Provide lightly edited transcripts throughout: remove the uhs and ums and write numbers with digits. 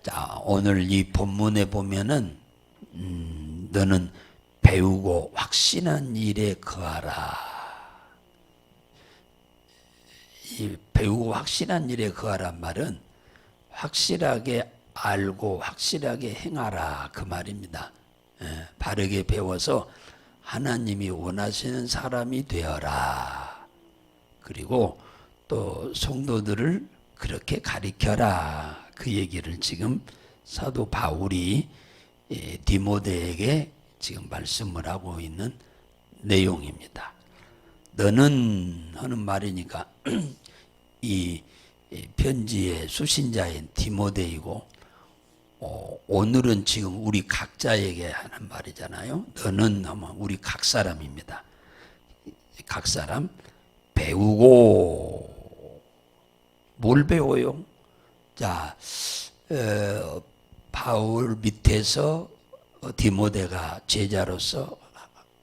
자, 오늘 이 본문에 보면은 너는 배우고 확신한 일에 거하라. 이 배우고 확신한 일에 거하란 말은 확실하게 알고 확실하게 행하라 그 말입니다. 바르게 배워서 하나님이 원하시는 사람이 되어라. 그리고 또 성도들을 그렇게 가르쳐라. 그 얘기를 지금 사도 바울이 디모데에게 지금 말씀을 하고 있는 내용입니다. 너는 하는 말이니까 이 편지의 수신자인 디모데이고 오늘은 지금 우리 각자에게 하는 말이잖아요. 너는 하면 우리 각 사람입니다. 각 사람 배우고 뭘 배워요? 자, 바울 밑에서 디모데가 제자로서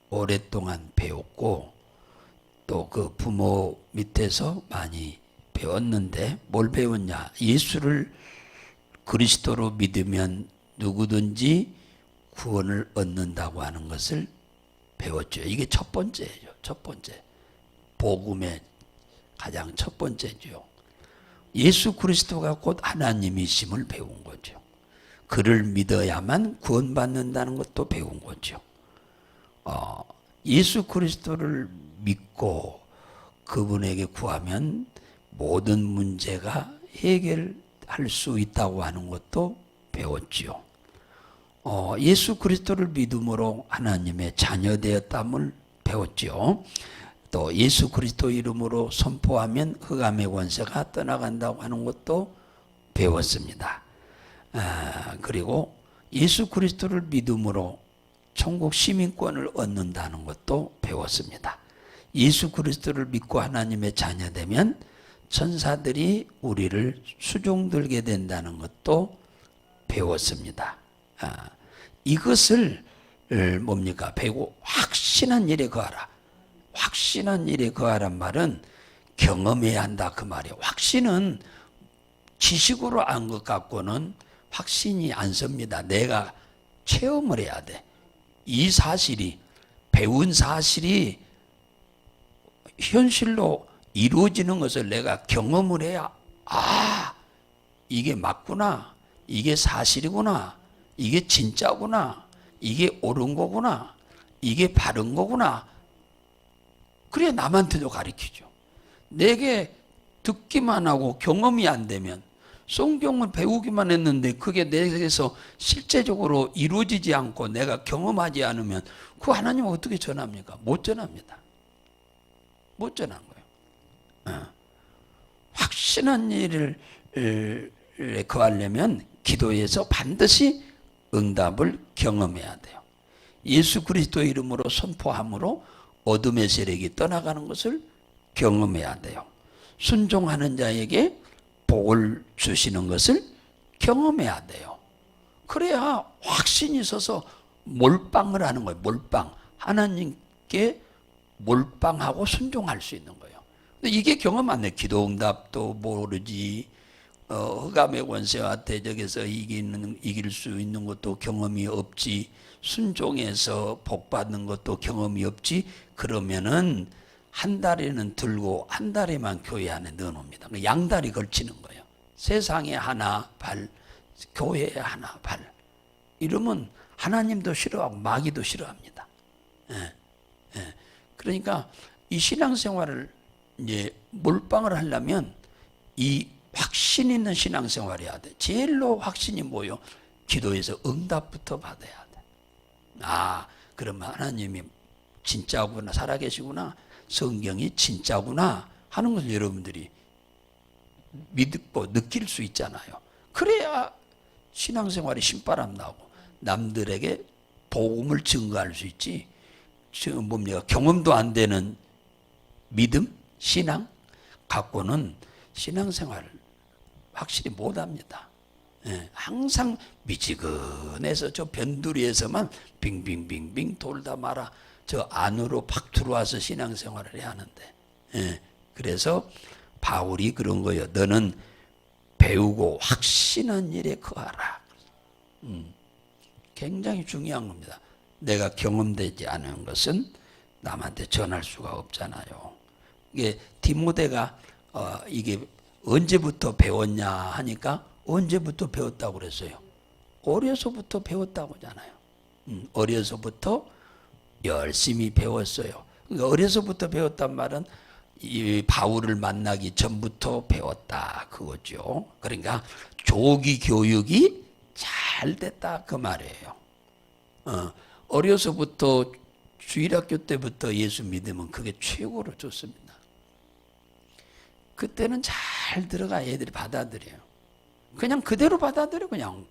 오랫동안 배웠고 또 그 부모 밑에서 많이 배웠는데 뭘 배웠냐? 예수를 그리스도로 믿으면 누구든지 구원을 얻는다고 하는 것을 배웠죠. 이게 첫 번째죠. 첫 번째. 복음의 가장 첫 번째죠. 예수 그리스도가 곧 하나님이심을 배운 거죠. 그를 믿어야만 구원받는다는 것도 배운 거죠. 예수 그리스도를 믿고 그분에게 구하면 모든 문제가 해결할 수 있다고 하는 것도 배웠지요. 예수 그리스도를 믿음으로 하나님의 자녀되었담을 배웠지요. 또 예수 그리스도 이름으로 선포하면 흑암의 권세가 떠나간다고 하는 것도 배웠습니다. 그리고 예수 그리스도를 믿음으로 천국 시민권을 얻는다는 것도 배웠습니다. 예수 그리스도를 믿고 하나님의 자녀되면 천사들이 우리를 수종들게 된다는 것도 배웠습니다. 이것을 뭡니까? 배우고 확신한 일에 거하라. 확신한 일에 거하란 말은 경험해야 한다 그 말이에요. 확신은 지식으로 안 것 같고는 확신이 안 섭니다. 내가 체험을 해야 돼. 이 사실이 배운 사실이 현실로 이루어지는 것을 내가 경험을 해야 이게 맞구나. 이게 사실이구나. 이게 진짜구나. 이게 옳은 거구나. 이게 바른 거구나. 그래야 남한테도 가르치죠. 내게 듣기만 하고 경험이 안 되면 성경을 배우기만 했는데 그게 내게서 실제적으로 이루어지지 않고 내가 경험하지 않으면 그 하나님은 어떻게 전합니까? 못 전합니다. 못 전한 거예요. 확신한 일을 거하려면 기도에서 반드시 응답을 경험해야 돼요. 예수 그리스도 이름으로 선포함으로 어둠의 세력이 떠나가는 것을 경험해야 돼요. 순종하는 자에게 복을 주시는 것을 경험해야 돼요. 그래야 확신이 있어서 몰빵을 하는 거예요. 몰빵. 하나님께 몰빵하고 순종할 수 있는 거예요. 근데 이게 경험 안 돼. 기도 응답도 모르지. 흑암의 권세와 대적에서 이길 수 있는 것도 경험이 없지. 순종해서 복 받는 것도 경험이 없지. 그러면은 한 달에는 들고 한 달에만 교회 안에 넣어놓습니다. 양다리 걸치는 거예요. 세상에 하나 발, 교회에 하나 발. 이러면 하나님도 싫어하고 마귀도 싫어합니다. 그러니까 이 신앙생활을 이제 몰빵을 하려면 이 확신 있는 신앙생활을 해야 돼. 제일로 확신이 뭐요? 기도에서 응답부터 받아야 돼. 그러면 하나님이 진짜구나, 살아계시구나, 성경이 진짜구나 하는 것을 여러분들이 믿고 느낄 수 있잖아요. 그래야 신앙생활이 신바람 나고 남들에게 복음을 증거할 수 있지. 지금 뭡니까? 경험도 안 되는 믿음, 신앙 갖고는 신앙생활을 확실히 못합니다. 항상 미지근해서 저 변두리에서만 빙빙빙빙 돌다 말아 저 안으로 팍 들어와서 신앙생활을 해야 하는데 그래서 바울이 그런 거예요. 너는 배우고 확신한 일에 거하라. 굉장히 중요한 겁니다. 내가 경험되지 않은 것은 남한테 전할 수가 없잖아요. 이게 디모데가 이게 언제부터 배웠냐 하니까 언제부터 배웠다고 그랬어요? 어려서부터 배웠다고 하잖아요. 어려서부터 열심히 배웠어요. 그러니까 어려서부터 배웠단 말은 이 바울을 만나기 전부터 배웠다 그거죠. 그러니까 조기 교육이 잘 됐다 그 말이에요. 어려서부터 주일학교 때부터 예수 믿으면 그게 최고로 좋습니다. 그때는 잘 들어가 애들이 받아들여요. 그냥 그대로 받아들여. 그냥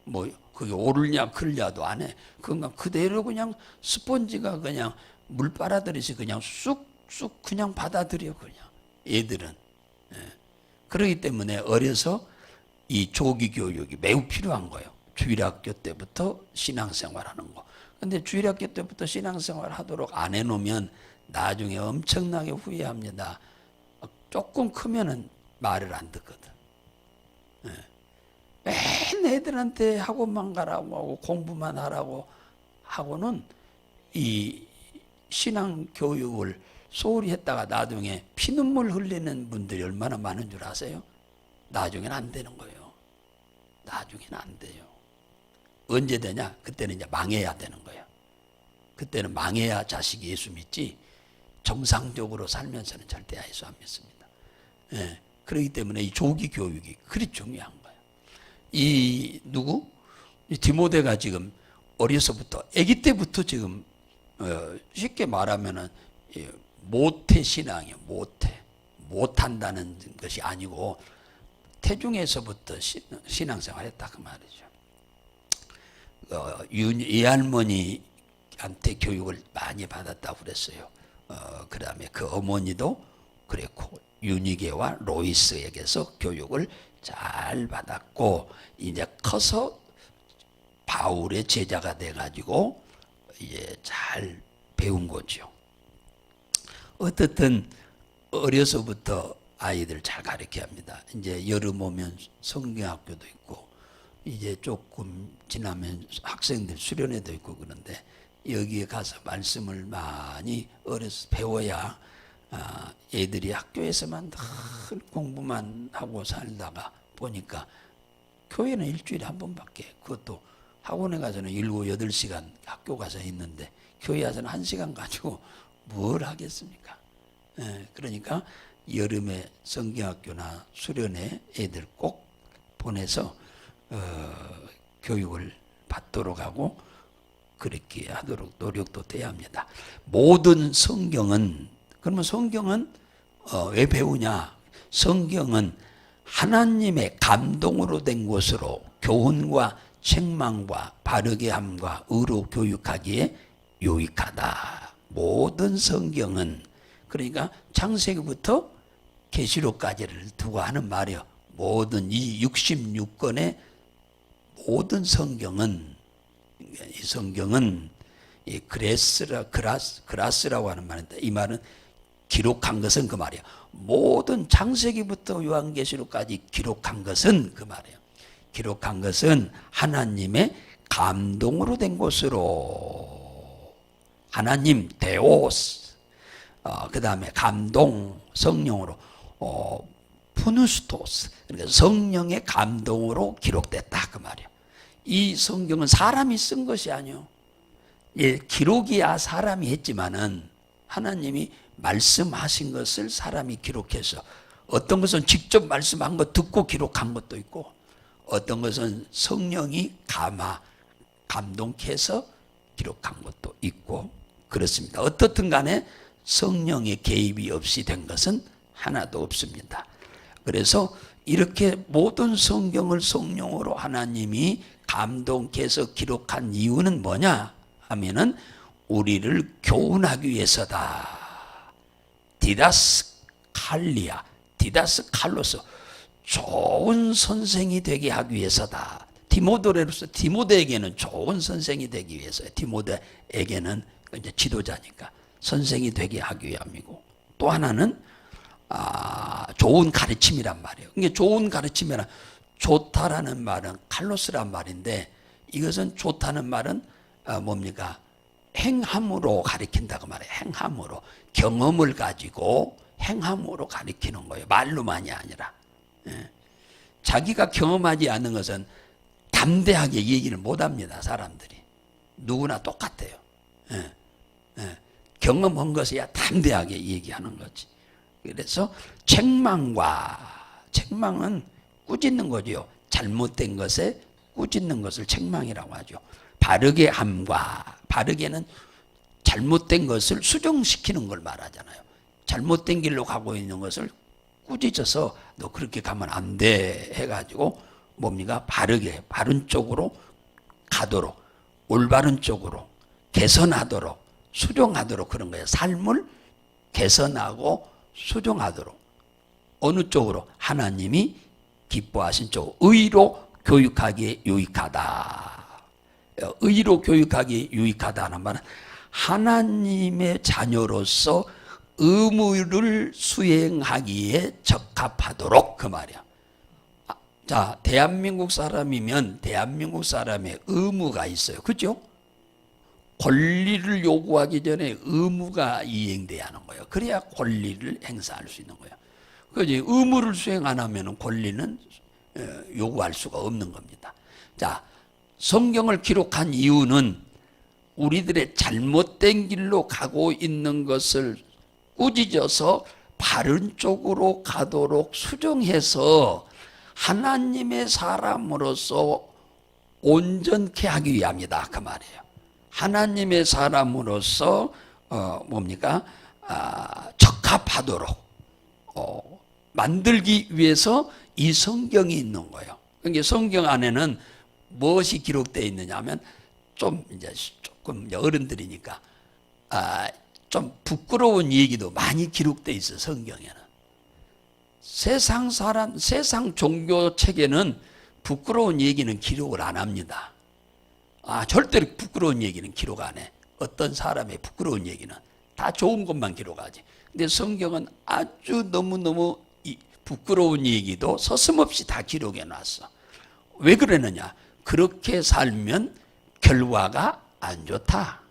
뭐 그게 옳으냐 그르냐도 안 해. 그냥 그대로 그냥 스펀지가 그냥 물 빨아들이시 그냥 쑥쑥 그냥 받아들여. 그냥 애들은. 그렇기 때문에 어려서 이 조기 교육이 매우 필요한 거예요. 주일학교 때부터 신앙생활하는 거. 근데 주일학교 때부터 신앙생활 하도록 안 해놓으면 나중에 엄청나게 후회합니다. 조금 크면은 말을 안 듣거든. 맨 애들한테 학원만 가라고 하고 공부만 하라고 하고는 이 신앙 교육을 소홀히 했다가 나중에 피눈물 흘리는 분들이 얼마나 많은 줄 아세요? 나중에는 안 되는 거예요. 나중에는 안 돼요. 언제 되냐? 그때는 이제 망해야 되는 거예요. 그때는 망해야 자식이 예수 믿지 정상적으로 살면서는 절대 예수 안 믿습니다. 그렇기 때문에 이 조기 교육이 그리 중요한 거예요. 이 디모데가 지금 어려서부터 아기 때부터 지금 쉽게 말하면은 모태 신앙이에요. 못한다는 것이 아니고 태중에서부터 신앙생활했다 그 말이죠. 이 할머니한테 교육을 많이 받았다고 그랬어요. 그 다음에 그 어머니도 그랬고 유니게와 로이스에게서 교육을 잘 받았고 이제 커서 바울의 제자가 돼가지고 이제 잘 배운 거죠. 어떻든 어려서부터 아이들 잘 가르쳐야 합니다. 이제 여름 오면 성경학교도 있고 이제 조금 지나면 학생들 수련회도 있고 그런데 여기에 가서 말씀을 많이 어려서 배워야 애들이 학교에서만 늘 공부만 하고 살다가 보니까 교회는 일주일에 한 번밖에 그것도 학원에 가서는 7, 8시간 학교 가서 있는데 교회 가서는 1시간 가지고 뭘 하겠습니까? 그러니까 여름에 성경학교나 수련회 애들 꼭 보내서 교육을 받도록 하고 그렇게 하도록 노력도 돼야 합니다. 모든 성경은 그러면 성경은 왜 배우냐? 성경은 하나님의 감동으로 된 것으로 교훈과 책망과 바르게 함과 의로 교육하기에 유익하다. 모든 성경은 그러니까 창세기부터 계시록까지를 두고 하는 말이에요. 모든 이 66권의 모든 성경은 이 성경은 이 그라스라고 하는 말인데 이 말은 기록한 것은 그 말이에요. 모든 창세기부터 요한계시록까지 기록한 것은 그 말이에요. 기록한 것은 하나님의 감동으로 된 것으로 하나님 데오스 그 다음에 감동 성령으로 푸누스토스 그러니까 성령의 감동으로 기록됐다 그 말이에요. 이 성경은 사람이 쓴 것이 아니에요. 예, 기록이야 사람이 했지만은 하나님이 말씀하신 것을 사람이 기록해서 어떤 것은 직접 말씀한 것 듣고 기록한 것도 있고 어떤 것은 성령이 감동해서 기록한 것도 있고 그렇습니다. 어떻든 간에 성령의 개입이 없이 된 것은 하나도 없습니다. 그래서 이렇게 모든 성경을 성령으로 하나님이 감동해서 기록한 이유는 뭐냐 하면은 우리를 교훈하기 위해서다. 디다스 칼로서 좋은 선생이 되게 하기 위해서다. 디모데로서 디모데에게는 좋은 선생이 되기 위해서요. 디모데에게는 이제 지도자니까 선생이 되게 하기 위함이고 또 하나는 좋은 가르침이란 말이에요. 이게 좋은 가르침이란, 좋다라는 말은 칼로스란 말인데, 이것은 좋다는 말은 뭡니까? 행함으로 가리킨다고 말해요. 행함으로. 경험을 가지고 행함으로 가리키는 거예요. 말로만이 아니라. 자기가 경험하지 않는 것은 담대하게 얘기를 못합니다. 사람들이. 누구나 똑같아요. 경험한 것이야 담대하게 얘기하는 거지. 그래서 책망은 꾸짖는 거죠. 잘못된 것에 꾸짖는 것을 책망이라고 하죠. 바르게 함과, 바르게는 잘못된 것을 수정시키는 걸 말하잖아요. 잘못된 길로 가고 있는 것을 꾸짖어서 너 그렇게 가면 안 돼 해가지고 뭡니까? 바르게, 바른 쪽으로 가도록, 올바른 쪽으로 개선하도록, 수정하도록 그런 거예요. 삶을 개선하고 수정하도록. 어느 쪽으로? 하나님이 기뻐하신 쪽, 의로 교육하기에 유익하다. 의로 교육하기에 유익하다는 말은 하나님의 자녀로서 의무를 수행하기에 적합하도록, 그 말이야. 자, 대한민국 사람이면 대한민국 사람의 의무가 있어요. 그죠? 권리를 요구하기 전에 의무가 이행돼야 하는 거예요. 그래야 권리를 행사할 수 있는 거예요. 그지? 의무를 수행 안 하면 권리는 요구할 수가 없는 겁니다. 자, 성경을 기록한 이유는 우리들의 잘못된 길로 가고 있는 것을 꾸짖어서 바른 쪽으로 가도록 수정해서 하나님의 사람으로서 온전케 하기 위함이다. 그 말이에요. 하나님의 사람으로서 뭡니까? 적합하도록 만들기 위해서 이 성경이 있는 거예요. 그러니까 성경 안에는 무엇이 기록되어 있느냐 하면 좀 이제 조금 어른들이니까 좀 부끄러운 얘기도 많이 기록되어 있어요. 성경에는. 세상 사람, 세상 종교 책에는 부끄러운 얘기는 기록을 안 합니다. 절대로 부끄러운 얘기는 기록 안 해. 어떤 사람의 부끄러운 얘기는 다 좋은 것만 기록하지. 근데 성경은 아주 너무너무 부끄러운 얘기도 서슴없이 다 기록해 놨어. 왜 그러느냐? 그렇게 살면 결과가 안 좋다.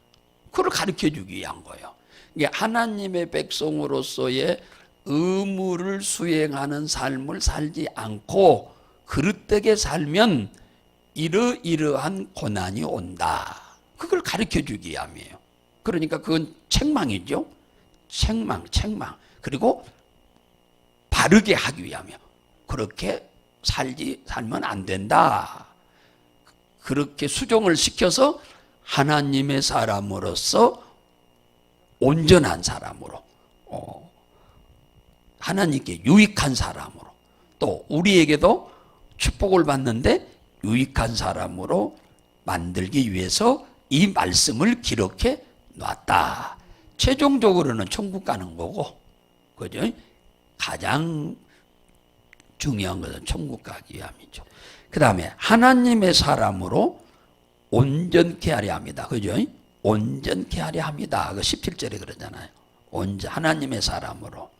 그걸 가르쳐 주기 위한 거예요. 이게 하나님의 백성으로서의 의무를 수행하는 삶을 살지 않고 그릇되게 살면 이러이러한 고난이 온다. 그걸 가르쳐 주기 위함이에요. 그러니까 그건 책망이죠. 책망. 그리고 바르게 하기 위함이에요. 그렇게 살면 안 된다. 그렇게 수정을 시켜서 하나님의 사람으로서 온전한 사람으로, 하나님께 유익한 사람으로, 또 우리에게도 축복을 받는데 유익한 사람으로 만들기 위해서 이 말씀을 기록해 놨다. 최종적으로는 천국 가는 거고, 그죠? 가장 중요한 것은 천국 가기 위함이죠. 그 다음에 하나님의 사람으로 온전케 하려 합니다. 그죠? 온전케 하려 합니다. 그 17절에 그러잖아요. 하나님의 사람으로,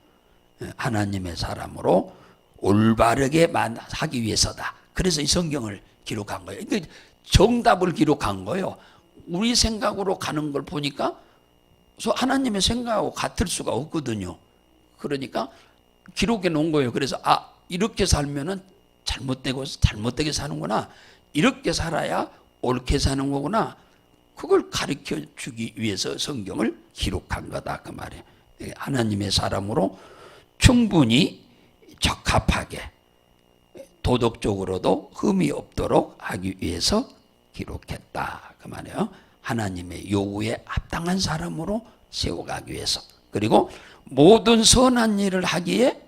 하나님의 사람으로 올바르게 하기 위해서다. 그래서 이 성경을 기록한 거예요. 그러니까 정답을 기록한 거예요. 우리 생각으로 가는 걸 보니까 하나님의 생각하고 같을 수가 없거든요. 그러니까 기록해 놓은 거예요. 그래서 이렇게 살면은 잘못되게 사는구나. 이렇게 살아야 옳게 사는 거구나. 그걸 가르쳐 주기 위해서 성경을 기록한 거다. 그 말이에요. 하나님의 사람으로 충분히 적합하게 도덕적으로도 흠이 없도록 하기 위해서 기록했다. 그 말이에요. 하나님의 요구에 합당한 사람으로 세워가기 위해서. 그리고 모든 선한 일을 하기에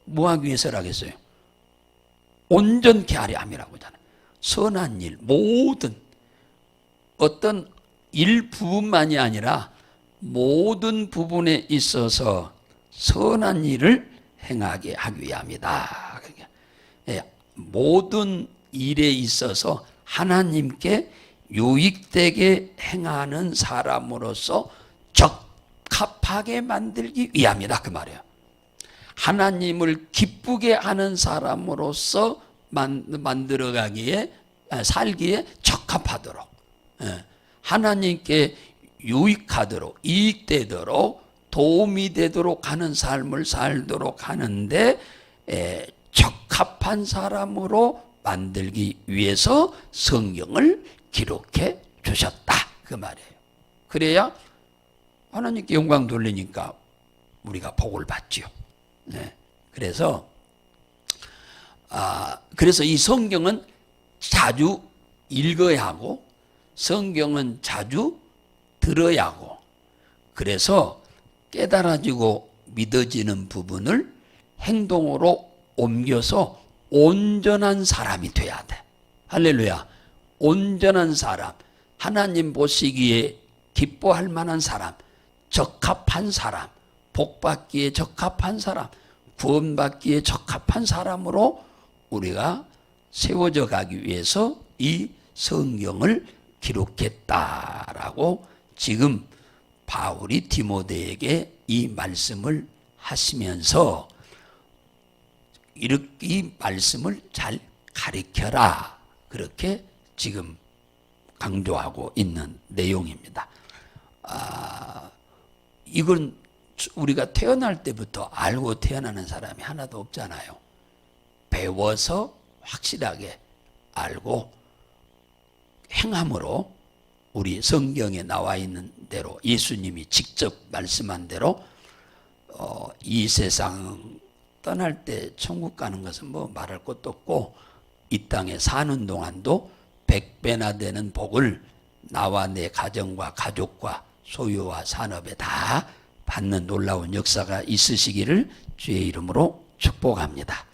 뭐 하기 위해서라겠어요? 온전케 하려 함이라고 하잖아요. 선한 일, 모든 어떤 일부분만이 아니라 모든 부분에 있어서 선한 일을 행하게 하기 위함이다. 모든 일에 있어서 하나님께 유익되게 행하는 사람으로서 적합하게 만들기 위함이다. 그 말이에요. 하나님을 기쁘게 하는 사람으로서 살기에 적합하도록, 하나님께 유익하도록, 이익되도록, 도움이 되도록 하는 삶을 살도록 하는데 적합한 사람으로 만들기 위해서 성경을 기록해 주셨다, 그 말이에요. 그래야 하나님께 영광 돌리니까 우리가 복을 받죠. 그래서 이 성경은 자주 읽어야 하고, 성경은 자주 들어야 하고, 그래서 깨달아지고 믿어지는 부분을 행동으로 옮겨서 온전한 사람이 돼야 돼. 할렐루야. 온전한 사람, 하나님 보시기에 기뻐할 만한 사람, 적합한 사람, 복받기에 적합한 사람, 구원받기에 적합한 사람으로 우리가 세워져 가기 위해서 이 성경을 기록했다라고 지금 바울이 디모데에게 이 말씀을 하시면서 이 말씀을 잘 가르쳐라, 그렇게 지금 강조하고 있는 내용입니다. 이건 우리가 태어날 때부터 알고 태어나는 사람이 하나도 없잖아요. 배워서 확실하게 알고 행함으로 우리 성경에 나와 있는 대로, 예수님이 직접 말씀한 대로 이 세상 떠날 때 천국 가는 것은 뭐 말할 것도 없고, 이 땅에 사는 동안도 100배나 되는 복을 나와 내 가정과 가족과 소유와 산업에 다 받는 놀라운 역사가 있으시기를 주의 이름으로 축복합니다.